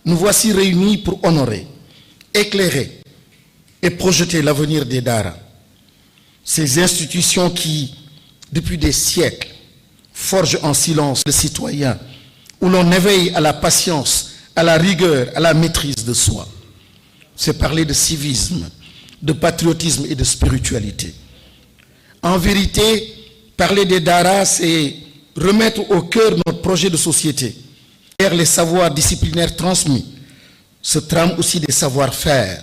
nous voici réunis pour honorer, éclairer et projeter l'avenir des Daara. Ces institutions qui, depuis des siècles, forgent en silence le citoyen, où l'on éveille à la patience, à la rigueur, à la maîtrise de soi. C'est parler de civisme, de patriotisme et de spiritualité. En vérité, parler des Daara, c'est remettre au cœur notre projet de société. Derrière les savoirs disciplinaires transmis se trament aussi des savoir-faire,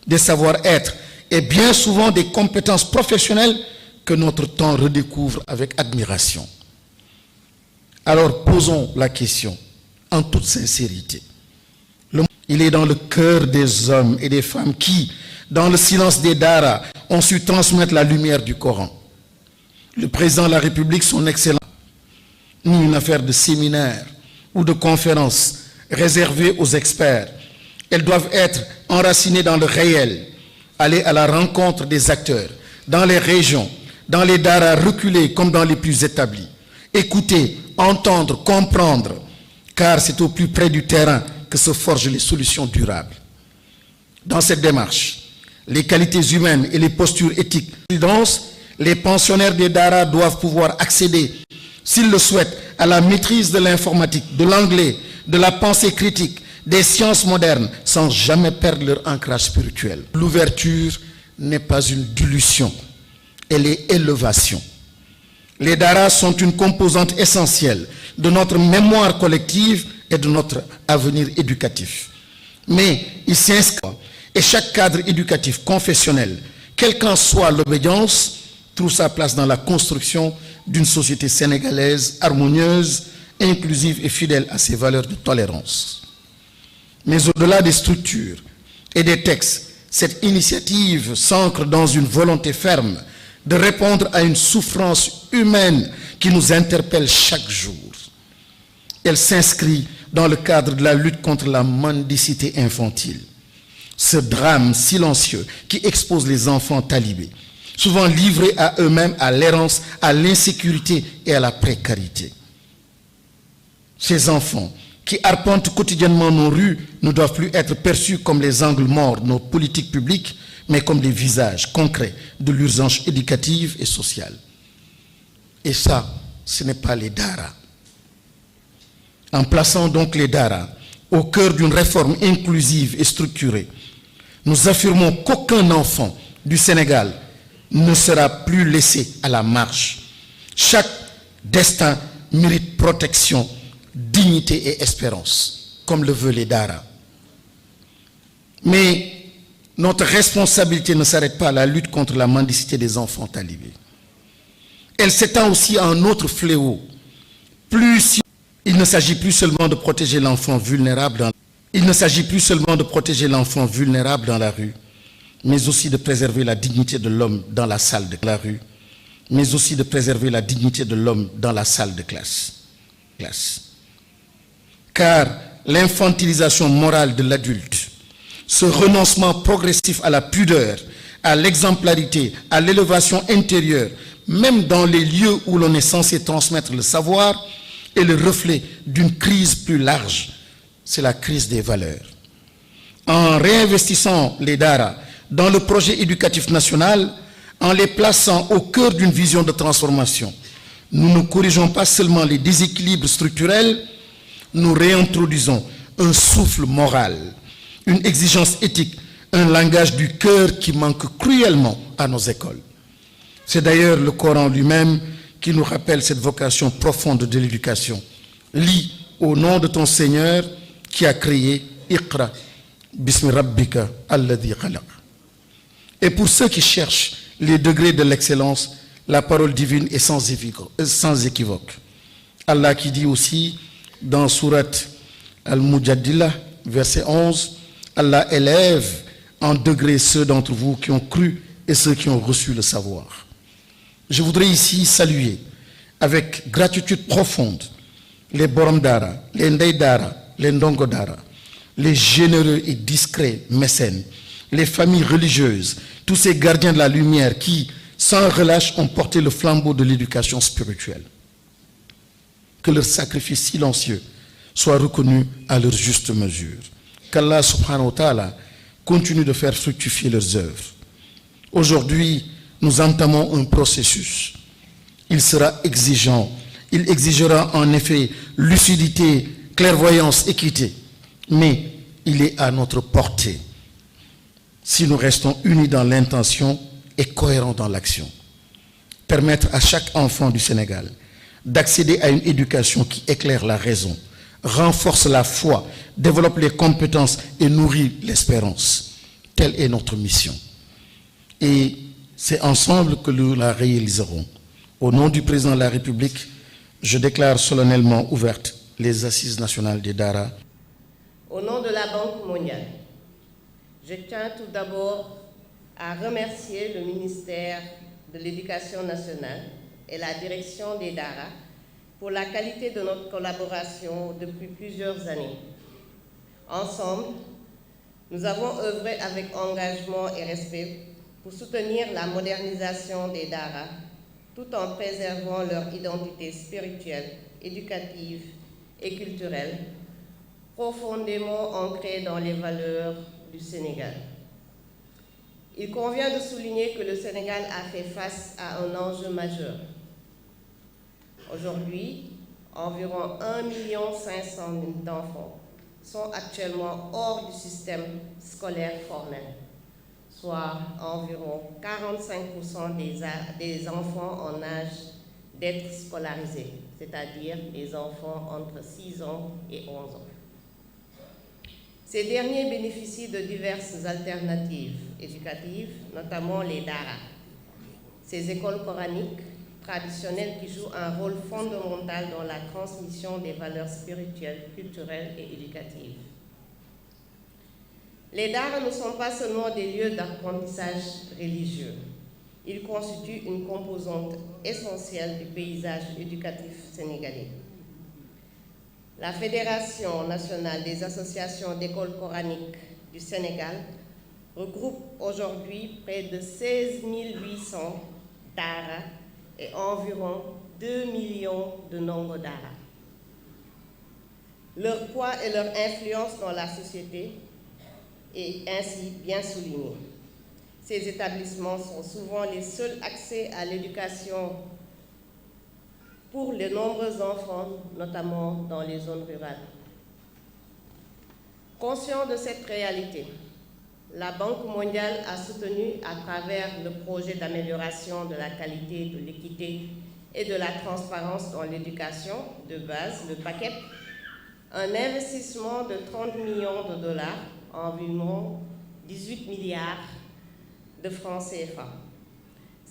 des savoir-être et bien souvent des compétences professionnelles que notre temps redécouvre avec admiration. Alors posons la question en toute sincérité. Il est dans le cœur des hommes et des femmes qui, dans le silence des Daara, ont su transmettre la lumière du Coran. Le président de la République, son excellence, ni une affaire de séminaire ou de conférence réservée aux experts. Elles doivent être enracinées dans le réel, aller à la rencontre des acteurs, dans les régions, dans les Daara reculés comme dans les plus établis. Écouter, entendre, comprendre, car c'est au plus près du terrain que se forgent les solutions durables. Dans cette démarche, les qualités humaines et les postures éthiques, les pensionnaires des Daara doivent pouvoir accéder, s'ils le souhaitent, à la maîtrise de l'informatique, de l'anglais, de la pensée critique, des sciences modernes, sans jamais perdre leur ancrage spirituel. L'ouverture n'est pas une dilution, elle est élévation. Les Daara sont une composante essentielle de notre mémoire collective et de notre avenir éducatif. Mais il s'inscrit, et chaque cadre éducatif confessionnel, quelle qu'en soit l'obédience, trouve sa place dans la construction d'une société sénégalaise harmonieuse, inclusive et fidèle à ses valeurs de tolérance. Mais au-delà des structures et des textes, cette initiative s'ancre dans une volonté ferme de répondre à une souffrance humaine qui nous interpelle chaque jour. Elle s'inscrit dans le cadre de la lutte contre la mendicité infantile, ce drame silencieux qui expose les enfants talibés, souvent livrés à eux-mêmes, à l'errance, à l'insécurité et à la précarité. Ces enfants qui arpentent quotidiennement nos rues ne doivent plus être perçus comme les angles morts de nos politiques publiques, mais comme des visages concrets de l'urgence éducative et sociale. Et ça, ce n'est pas les Daara. En plaçant donc les Daara au cœur d'une réforme inclusive et structurée, nous affirmons qu'aucun enfant du Sénégal ne sera plus laissé à la marge. Chaque destin mérite protection, dignité et espérance, comme le veulent les Daara. Mais notre responsabilité ne s'arrête pas à la lutte contre la mendicité des enfants talibés. Elle s'étend aussi à un autre fléau. Il ne s'agit plus seulement de protéger l'enfant vulnérable dans la rue, mais aussi de préserver la dignité de l'homme dans la salle de la rue, mais aussi de préserver la dignité de l'homme dans la salle de classe. Car l'infantilisation morale de l'adulte, ce renoncement progressif à la pudeur, à l'exemplarité, à l'élévation intérieure, même dans les lieux où l'on est censé transmettre le savoir, est le reflet d'une crise plus large. C'est la crise des valeurs. En réinvestissant les Daara dans le projet éducatif national, en les plaçant au cœur d'une vision de transformation, nous ne corrigeons pas seulement les déséquilibres structurels, nous réintroduisons un souffle moral, une exigence éthique, un langage du cœur qui manque cruellement à nos écoles. C'est d'ailleurs le Coran lui-même qui nous rappelle cette vocation profonde de l'éducation. Lis au nom de ton Seigneur qui a créé Iqra, Bismi Rabbika alladhi khalaq. Et pour ceux qui cherchent les degrés de l'excellence, la parole divine est sans équivoque. Allah qui dit aussi dans Surat Al-Mujadila, verset 11, Allah élève en degrés ceux d'entre vous qui ont cru et ceux qui ont reçu le savoir. Je voudrais ici saluer avec gratitude profonde les Borom Daara, les Ndey Daara, les Ndongo Daara, les généreux et discrets mécènes, les familles religieuses, tous ces gardiens de la lumière qui, sans relâche, ont porté le flambeau de l'éducation spirituelle. Que leur sacrifice silencieux soit reconnu à leur juste mesure. qu'Allah subhanahu wa ta'ala continue de faire fructifier leurs œuvres. Aujourd'hui, nous entamons un processus. Il sera exigeant. Il exigera en effet lucidité, clairvoyance, équité. Mais il est à notre portée si nous restons unis dans l'intention et cohérents dans l'action. Permettre à chaque enfant du Sénégal d'accéder à une éducation qui éclaire la raison, renforce la foi, développe les compétences et nourrit l'espérance. Telle est notre mission. Et c'est ensemble que nous la réaliserons. Au nom du président de la République, je déclare solennellement ouvertes les Assises nationales des Daara. Au nom de la Banque mondiale, je tiens tout d'abord à remercier le ministère de l'Éducation nationale et la direction des Daara pour la qualité de notre collaboration depuis plusieurs années. Ensemble, nous avons œuvré avec engagement et respect pour soutenir la modernisation des Daara tout en préservant leur identité spirituelle, éducative et culturelle, profondément ancrée dans les valeurs du Sénégal. Il convient de souligner que le Sénégal a fait face à un enjeu majeur. Aujourd'hui, environ 1,5 million d'enfants sont actuellement hors du système scolaire formel, soit environ 45% des enfants en âge d'être scolarisés, c'est-à-dire des enfants entre 6 ans et 11 ans. Ces derniers bénéficient de diverses alternatives éducatives, notamment les Daara, ces écoles coraniques traditionnelles qui jouent un rôle fondamental dans la transmission des valeurs spirituelles, culturelles et éducatives. Les Daara ne sont pas seulement des lieux d'apprentissage religieux. Ils constituent une composante essentielle du paysage éducatif sénégalais. La Fédération nationale des associations d'écoles coraniques du Sénégal regroupe aujourd'hui près de 16 800 Daara et environ 2 millions de ndongo Daara. Leur poids et leur influence dans la société est ainsi bien souligné. Ces établissements sont souvent les seuls accès à l'éducation pour les nombreux enfants, notamment dans les zones rurales. Conscient de cette réalité, la Banque mondiale a soutenu à travers le projet d'amélioration de la qualité, de l'équité et de la transparence dans l'éducation de base, le PAQET, un investissement de 30 millions de dollars, environ 18 milliards de francs CFA.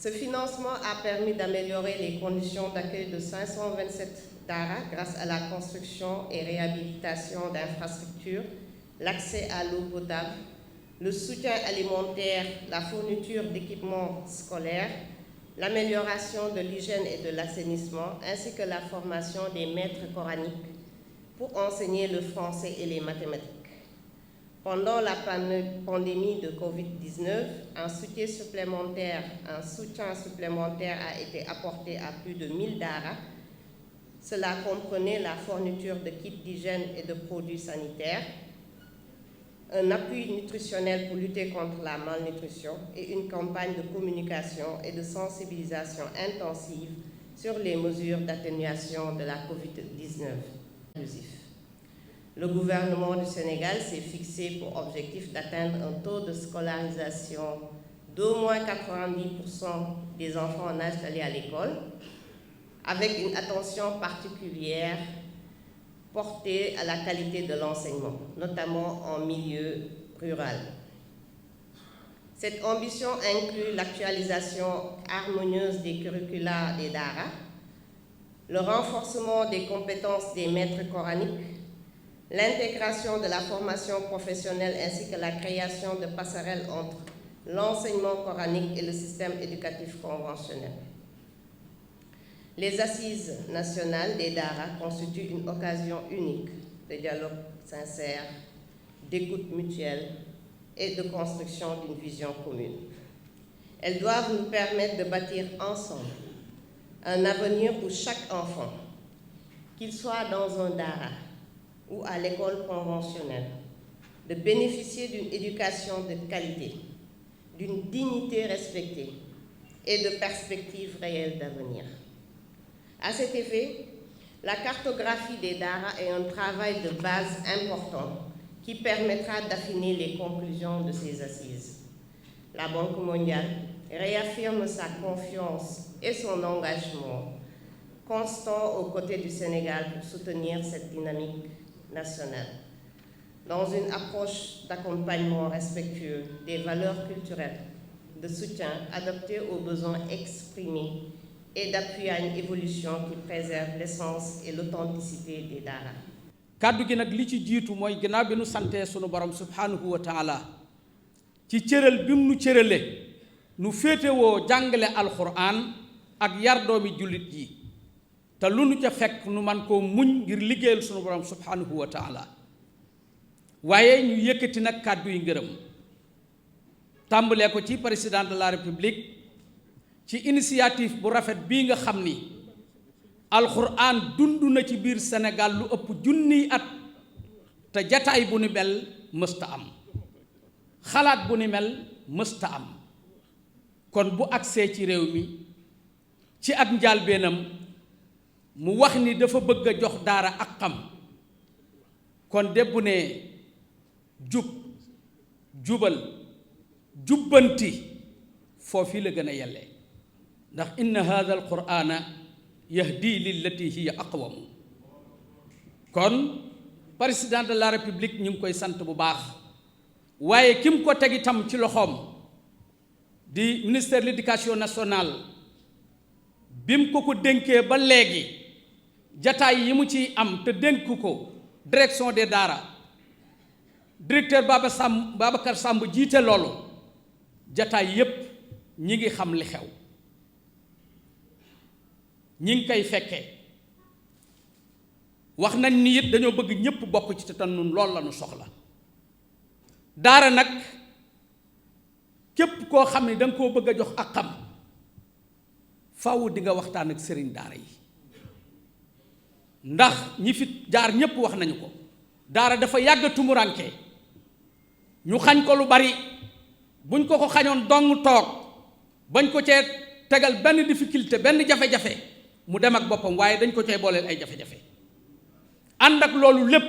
Ce financement a permis d'améliorer les conditions d'accueil de 527 Daara grâce à la construction et réhabilitation d'infrastructures, l'accès à l'eau potable, le soutien alimentaire, la fourniture d'équipements scolaires, l'amélioration de l'hygiène et de l'assainissement, ainsi que la formation des maîtres coraniques pour enseigner le français et les mathématiques. Pendant la pandémie de Covid-19, un soutien supplémentaire a été apporté à plus de 1000 Daara. Cela comprenait la fourniture de kits d'hygiène et de produits sanitaires, un appui nutritionnel pour lutter contre la malnutrition et une campagne de communication et de sensibilisation intensive sur les mesures d'atténuation de la Covid-19. Le gouvernement du Sénégal s'est fixé pour objectif d'atteindre un taux de scolarisation d'au moins 90% des enfants en âge d'aller à l'école, avec une attention particulière portée à la qualité de l'enseignement, notamment en milieu rural. Cette ambition inclut l'actualisation harmonieuse des curricula des Daara, le renforcement des compétences des maîtres coraniques, l'intégration de la formation professionnelle ainsi que la création de passerelles entre l'enseignement coranique et le système éducatif conventionnel. Les Assises nationales des Daara constituent une occasion unique de dialogue sincère, d'écoute mutuelle et de construction d'une vision commune. Elles doivent nous permettre de bâtir ensemble un avenir où chaque enfant, qu'il soit dans un Daara ou à l'école conventionnelle, de bénéficier d'une éducation de qualité, d'une dignité respectée et de perspectives réelles d'avenir. À cet effet, la cartographie des daara est un travail de base important qui permettra d'affiner les conclusions de ces assises. La Banque mondiale réaffirme sa confiance et son engagement constant aux côtés du Sénégal pour soutenir cette dynamique nationale, dans une approche d'accompagnement respectueux des valeurs culturelles, de soutien adapté aux besoins exprimés et d'appui à une évolution qui préserve l'essence et l'authenticité des daara. kàddu gi nag li ci jiitu mooy ginnaaw bi nu santee sunu borom subhanahu wa taala ci cëral bi mu nu cërale nu féetewoo jàngale alxuraan ak yar doomi jullit yi te lu nu ca fekk nu man koo muñ ngir liggéeyal sunu borom subhanahu wa taala waaye ñu yëkkati nag kàddu yi ngërëm tàmbalee ko ci président de la république ci initiative bu rafet bii nga xam ni alxuraan dund na ci biir Sénégal lu ëpp junniy at te jataay bu ni mel mësta am xalaat bu ni mel mësta am kon bu agsee ci réew mi ci ak njaalbeenam mu wax ni dafa bëgg a jox daara ak xam kon de bu ne jub jubal jubbanti foofu la gën a yelle ndax inna hadha alqur'ana yahdi lillati hiya aqwam kon président de la république ñu ngi koy sant bu baax waaye ki mu ko teg itam ci loxoom di ministère de l'éducation nationale bi mu ko dénkee ba léegi jataay yi mu ci am te dénk ko direction des daara directeur Babacar Samb jiite loolu jataay yépp ñi ngi xam li xew ñi ngi koy fekkee wax nañ ni it dañoo bëgg ñépp bokk ci te nun loolu la ñu soxla daara nag képp koo xam ne danga koo bëgg a jox ak xam faaw di nga waxtaan ak sëriñ daara yi ndax ñi fi jaar ñépp wax nañu ko daara dafa yàgg tumuranke ñu xañ ko lu bari buñ ko xañoon dong toog bañ ko cee tegal benn difficulté benn jafe-jafe mu dem ak boppam waaye dañ ko cee booleel ay jafe-jafe ànd ak loolu lépp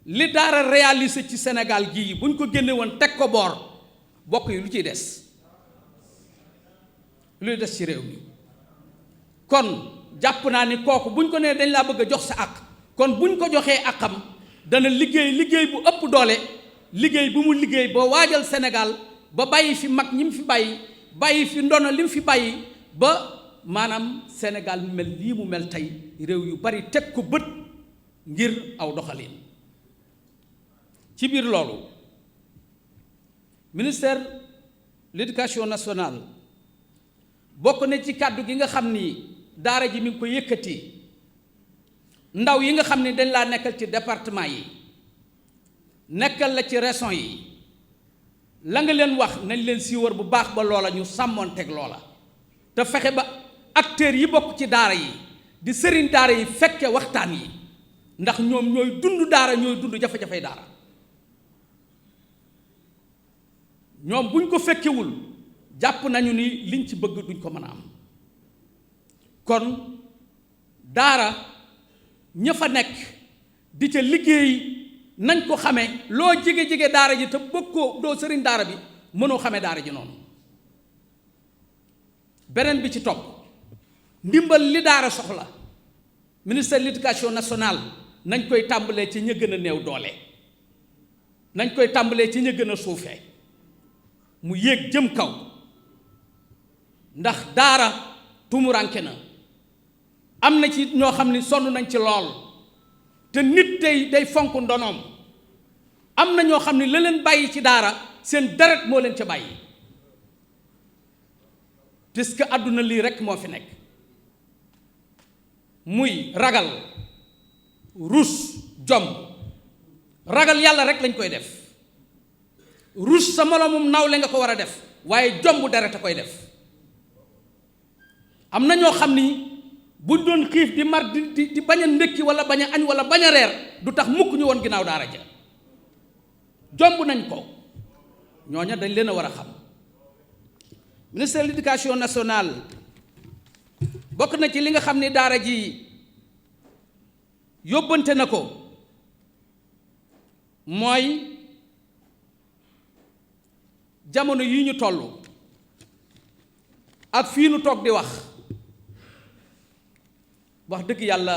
li daara réalisé ci Sénégal gii buñ ko génne woon teg ko boor bokk yi lu ciy des luy des ci réew mi kon jàpp naa ni kooku buñ ko nee dañ laa bëgg a jox sa àq kon buñ ko joxee àqam dana liggéey bu ëpp doole liggéey bu mu liggéey ba waajal Sénégal ba bàyyi fi mag ñi mu fi bàyyi fi ndono li mu fi bàyyi ba maanaam Sénégal mu mel lii mu mel tey réew yu bari teg ko bët ngir aw doxalin ci biir loolu ministère de l'éducation nationale bokk na ci kàddu gi nga xam ni daara ji mi ngi ko yëkkati ndaw yi nga xam ni dañ laa nekkal ci département yi nekkal la ci région yi la nga leen wax nañ leen siiwar bu baax ba loola ñu sàmmoon teg loola te fexe ba acteurs yi bokk ci daara yi di sëriñ daara yi fekke waxtaan yi ndax ñoom ñooy dund daara ñooy dund jafe-jafey daara ñoom buñ ko fekkewul jàpp nañu ni liñ ci bëgg duñ ko mën a am kon daara ña fa nekk di ca liggéey nañ ko xamee loo jege-jege daara ji te bokkoo doo sëriñ daara bi mënoo xamee daara ji noonu beneen bi ci topp ndimbal li daara soxla ministère de l'éducation nationale nañ koy tàmbalee ci ña gën a néew doole nañ koy tàmbalee ci ña gën a suufee mu yéeg jëm kaw ndax daara tumuranke na am na ci ñoo xam ni sonn nañ ci lool te nit day fonk ndonoom am na ñoo xam ni la leen bàyyi ci daara seen deret moo leen ca bàyyi puisque àdduna lii rekk moo fi nekk muy ragal rus jom ragal yàlla rek lañ koy def rus sa moroomum nawle nga ko war a def waaye jomb deret a koy def am na ñoo xam ni buñ doon xiif di mar di bañ a ndékki wala bañ a añ wala bañ a reer du tax mukk ñu woon ginnaaw daara ja jomb nañ ko ñooña dañ leen a war a xam. ministère de l'éducation nationale bokk na ci li nga xam ni daara ji yóbbante na ko mooy jamono yi ñu toll ak fii nu toog di wax dëgg yàlla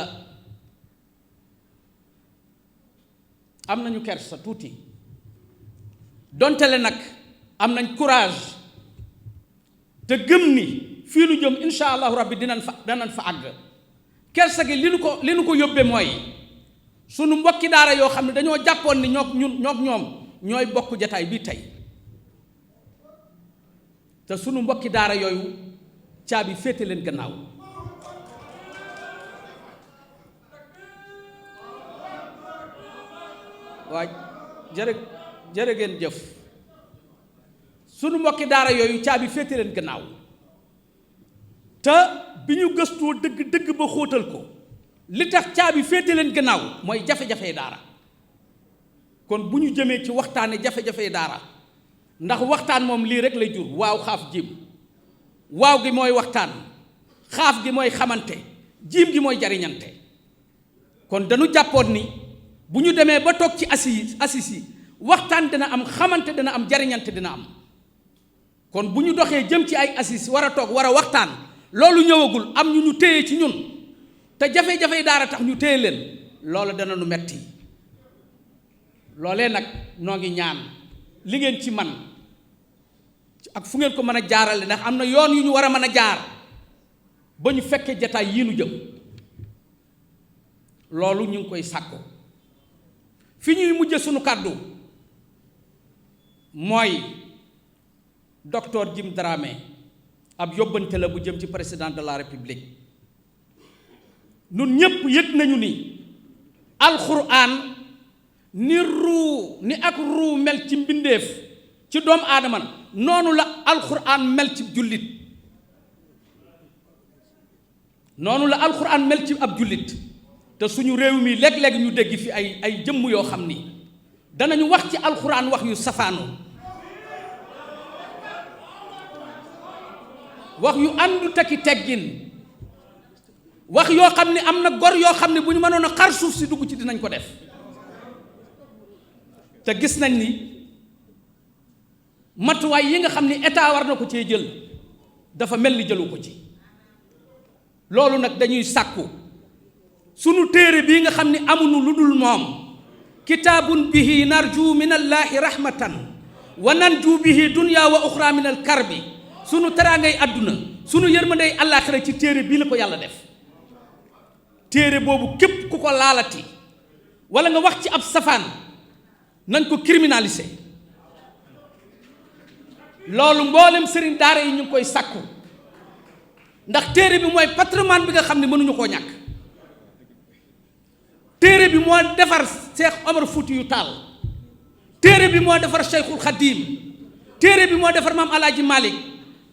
am nañu kersa tuuti donte le nag am nañ courage te gëm ni fii nu jëm insha allahu rabbi danañ fa àgg. kersa gi li nu ko yóbbee mooy sunu mbokki daara yoo xam ne dañoo jàppoon ni ñoom ñooy bokk jataay bii tey te sunu mbokki daara yooyu caabi féete leen gannaaw. waaye jërë ngeen jëf. sunu mbokki daara yooyu caabi féete leen gannaaw te bi ñu gëstoo dëgg ba xóotal ko li tax caabi féete leen gannaaw mooy jafe-jafe daara. kon bu ñu jëmee ci waxtaane jafe-jafe daara ndax waxtaan moom lii rek lay jur waaw xaaf jiim. waaw gi mooy waxtaan, xaaf gi mooy xamante, jiim gi mooy jariñante. kon dañu jàppoon ni bu ñu demee ba toog ci assis yi waxtaan dina am, xamante dina am, jariñante dina am. kon bu ñu doxee jëm ci ay assis war a toog war a waxtaan, loolu ñëwagul am ñu téye ci ñun te jafe-jafe daara tax ñu téye leen, loolu dana nu metti. loolee nag noo ngi ñaan li ngeen ci man ak fu ngeen ko mën a jaarale, ndax am na yoon yu ñu war a mën a jaar ba ñu fekkee jataay yii nu jëm. loolu ñu ngi koy sàkku. fi ñuy mujje sunu kàddu mooy docteur Jim Dramé, ab yóbbante la bu jëm ci président de la république. nun ñépp yëg nañu ni alxuraan ni ak ruu mel ci mbindeef ci doomu aadama noonu la alxuraan mel ci jullit, noonu la alxuraan mel ci ab jullit. te suñu réew mi léeg-léeg ñu dégg fi ay jëmm yoo xam ni danañu wax ci alxuraan wax yu safaanoo, wax yu àndu taki teggin, wax yoo xam ni am na gor yoo xam ne bu ñu mënoon a xar suuf si dugg ci dinañ ko def. te gis nañ ni matuwaay yi nga xam ni état war na ko cee jël dafa mel ni jëlu ko ci. loolu nag dañuy sàkku sunu téere bii nga xam ni amuñu lu dul moom, kitaabun bihi narju min allaahi rahmatan wa nanju bihi dunya wa uxra min al karbi, sunu teraangay àdduna sunu yërmandey àllaaxira ci téere bii la ko yàlla def. téere boobu képp ku ko laalati wala nga wax ci ab safaan nañ ko criminaliser. loolu mboolem sëriñ daara yi ñu ngi koy sàkku, ndax téere bi mooy patrimoine bi nga xam ne mënuñu koo ñàkk. téere bi moo defar Cheikh Omar Foutiyou Tall, téere bi moo defar Cheikhul Khadim, téere bi moo defar Maam Alaaji Malick,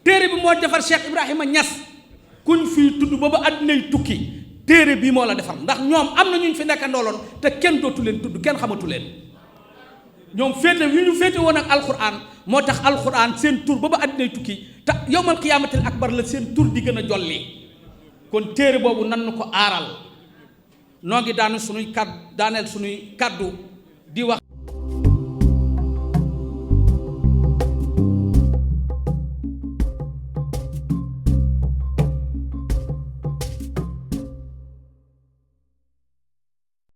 téere bi moo defar Cheikh Ibrahima Niass. kuñ fii tudd ba àddinay tukki téere bii moo la defar, ndax ñoom am na ñu fi nekk ndooloon te kenn dootu leen tudd, kenn xamatu leen. ñoom féete wi ñu féete woon ak alxuraan moo tax alxuraan seen tur ba àddinay tukki te yawmal qiyaamatil akbar la seen tur di gën a jolli. kon téere boobu nan nu ko aaral. noo ngi daaneel sunuy kàddu di wax